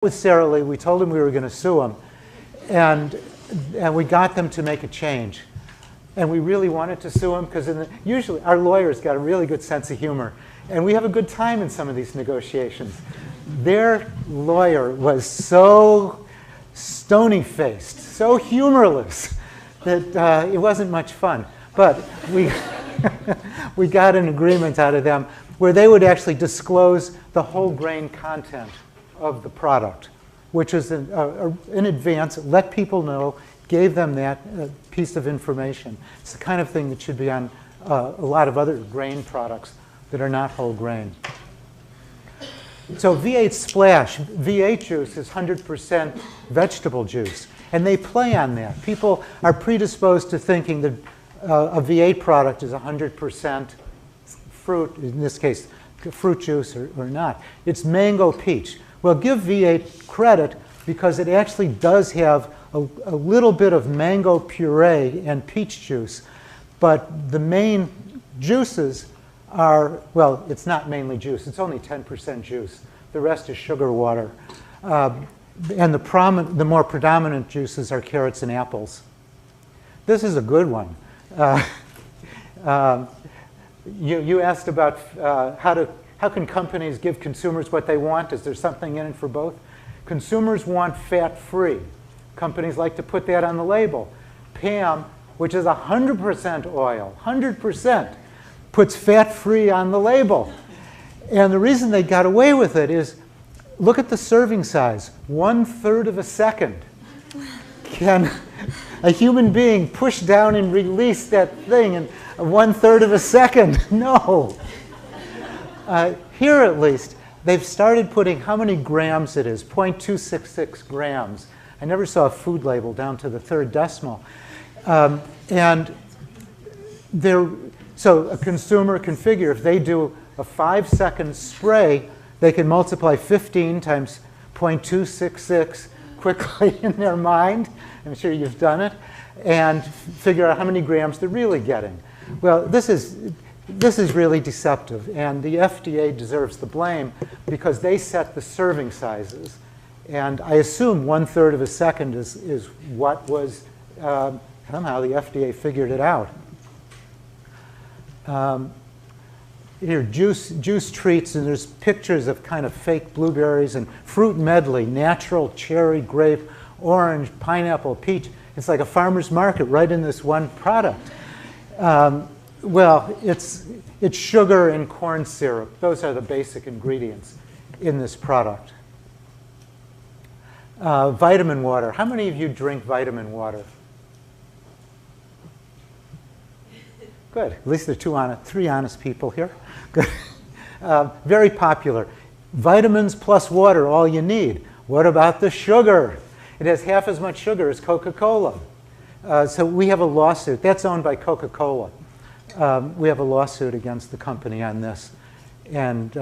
with Sara Lee. We told them we were going to sue them, and we got them to make a change. And we really wanted to sue them because usually our lawyers got a really good sense of humor, and we have a good time in some of these negotiations. Their lawyer was so stony-faced, so humorless, that it wasn't much fun. But we got an agreement out of them where they would actually disclose the whole grain content of the product, which is in advance, let people know, gave them that piece of information. It's the kind of thing that should be on a lot of other grain products that are not whole grain. So V8 Splash, V8 juice is 100% vegetable juice, and they play on that. People are predisposed to thinking that a V8 product is 100% fruit, in this case, fruit juice or not. It's mango peach. Well, give V8 credit because it actually does have a little bit of mango puree and peach juice, but the main juices are, well, it's not mainly juice. It's only 10% juice. The rest is sugar water. And the more predominant juices are carrots and apples. This is a good one. You asked about how can companies give consumers what they want? Is there something in it for both? Consumers want fat-free. Companies like to put that on the label. Pam, which is 100% oil, 100%, puts fat-free on the label. And the reason they got away with it is, look at the serving size, 1/3 of a second. Can a human being push down and release that thing in 1/3 of a second? No. Here, at least, they've started putting how many grams it is, 0.266 grams. I never saw a food label down to the third decimal. So a consumer can figure if they do a 5-second spray, they can multiply 15 times 0.266 quickly in their mind. I'm sure you've done it. And figure out how many grams they're really getting. Well, this is really deceptive, and the FDA deserves the blame because they set the serving sizes. And I assume 1/3 of a second is what was, somehow the FDA figured it out. Here, juice treats, and there's pictures of kind of fake blueberries and fruit medley, natural cherry, grape, orange, pineapple, peach. It's like a farmer's market right in this one product. Well, it's sugar and corn syrup. Those are the basic ingredients in this product. Vitamin water. How many of you drink vitamin water? Good. At least there are 3 honest people here. Good. Very popular. Vitamins plus water, all you need. What about the sugar? It has half as much sugar as Coca-Cola. So we have a lawsuit. That's owned by Coca-Cola. We have a lawsuit against the company on this and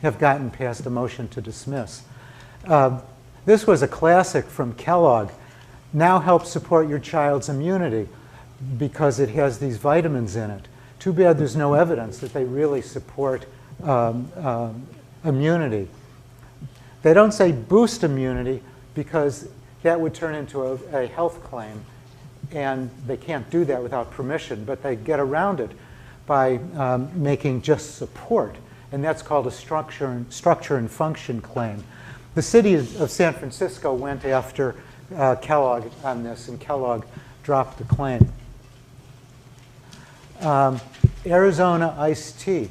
have gotten past a motion to dismiss. This was a classic from Kellogg. Now help support your child's immunity because it has these vitamins in it. Too bad there's no evidence that they really support immunity. They don't say boost immunity because that would turn into a health claim. And they can't do that without permission, but they get around it by making just support. And that's called a structure and function claim. The city of San Francisco went after Kellogg on this, and Kellogg dropped the claim. Arizona iced tea.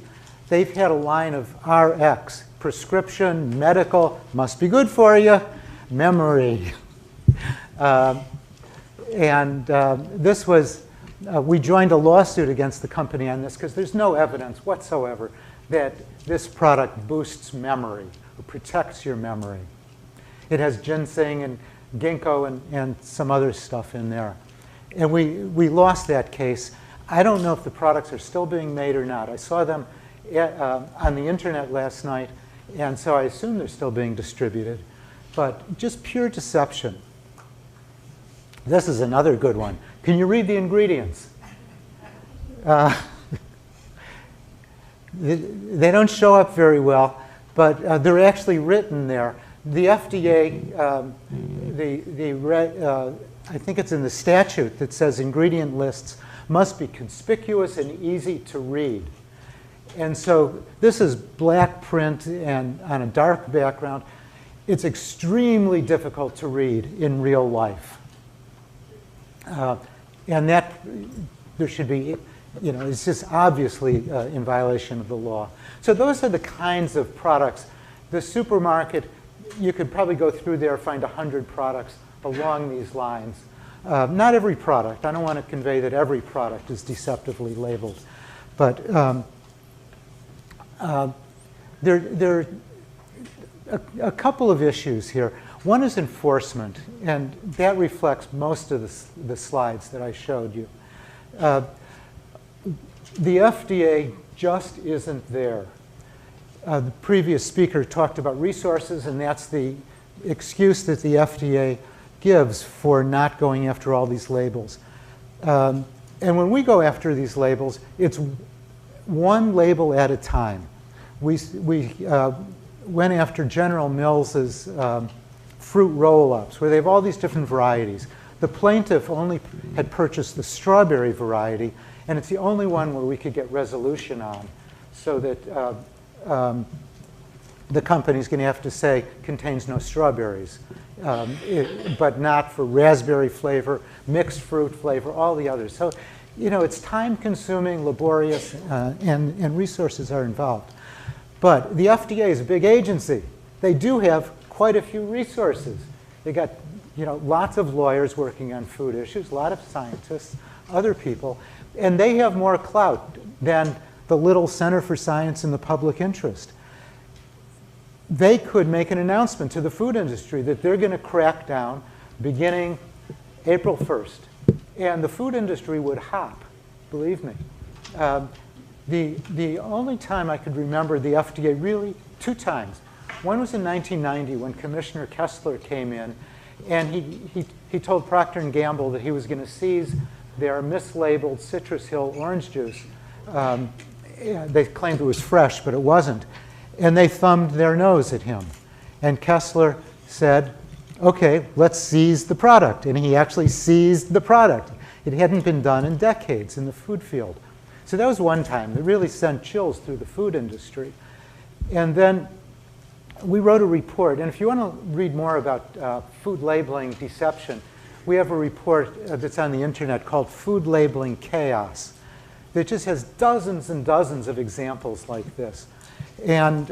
They've had a line of RX, prescription, medical, must be good for you, memory. This was, we joined a lawsuit against the company on this because there's no evidence whatsoever that this product boosts memory or protects your memory. It has ginseng and ginkgo and some other stuff in there. And we lost that case. I don't know if the products are still being made or not. I saw them on the internet last night, and so I assume they're still being distributed. But just pure deception. This is another good one. Can you read the ingredients? They don't show up very well, but they're actually written there. the FDA, I think it's in the statute that says ingredient lists must be conspicuous and easy to read. And so this is black print and on a dark background. It's extremely difficult to read in real life. And that there should be, it's just obviously in violation of the law. So those are the kinds of products. The supermarket, you could probably go through there, find 100 products along these lines. Not every product. I don't want to convey that every product is deceptively labeled. But there are a couple of issues here. One is enforcement, and that reflects most of the slides that I showed you. The FDA just isn't there. The previous speaker talked about resources, and that's the excuse that the FDA gives for not going after all these labels. And when we go after these labels, it's one label at a time. We went after General Mills's fruit roll-ups, where they have all these different varieties. The plaintiff only had purchased the strawberry variety, and it's the only one where we could get resolution on, so that the company's going to have to say contains no strawberries, but not for raspberry flavor, mixed fruit flavor, all the others. So, it's time-consuming, laborious, and resources are involved. But the FDA is a big agency. They do have quite a few resources. They got, lots of lawyers working on food issues, a lot of scientists, other people, and they have more clout than the little Center for Science and the Public Interest. They could make an announcement to the food industry that they're going to crack down beginning April 1st. And the food industry would hop, believe me. The only time I could remember the FDA, really, two times. One was in 1990 when Commissioner Kessler came in, and he told Procter & Gamble that he was going to seize their mislabeled Citrus Hill orange juice. They claimed it was fresh, but it wasn't. And they thumbed their nose at him. And Kessler said, okay, let's seize the product. And he actually seized the product. It hadn't been done in decades in the food field. So that was one time that really sent chills through the food industry. And then we wrote a report. And if you want to read more about food labeling deception, we have a report that's on the internet called Food Labeling Chaos that just has dozens and dozens of examples like this. And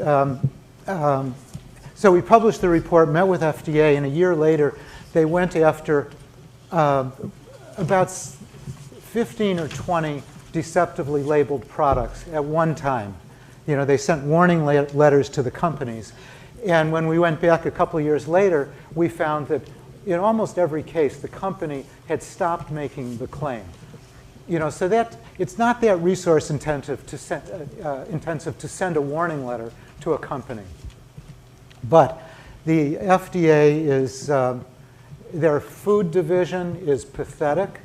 so we published the report, met with FDA, and a year later, they went after about 15 or 20 deceptively labeled products at one time. They sent warning letters to the companies. And when we went back a couple of years later, we found that in almost every case, the company had stopped making the claim. So that it's not that resource intensive to send a warning letter to a company. But the FDA is, their food division is pathetic.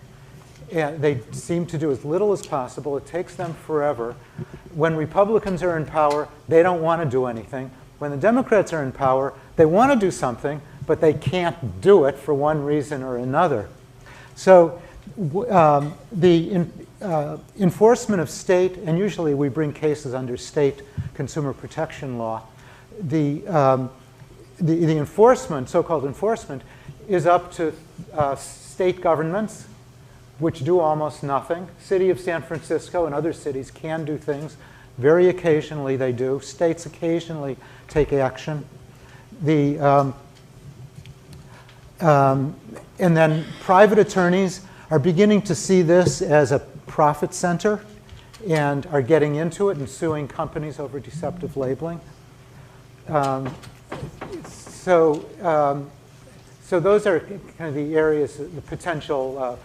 And they seem to do as little as possible. It takes them forever. When Republicans are in power, they don't want to do anything. When the Democrats are in power, they want to do something, but they can't do it for one reason or another. So the enforcement of state, and usually we bring cases under state consumer protection law, the enforcement, so-called enforcement, is up to state governments, which do almost nothing. City of San Francisco and other cities can do things. Very occasionally they do. States occasionally take action. And then private attorneys are beginning to see this as a profit center and are getting into it and suing companies over deceptive labeling. So those are kind of the areas, the potential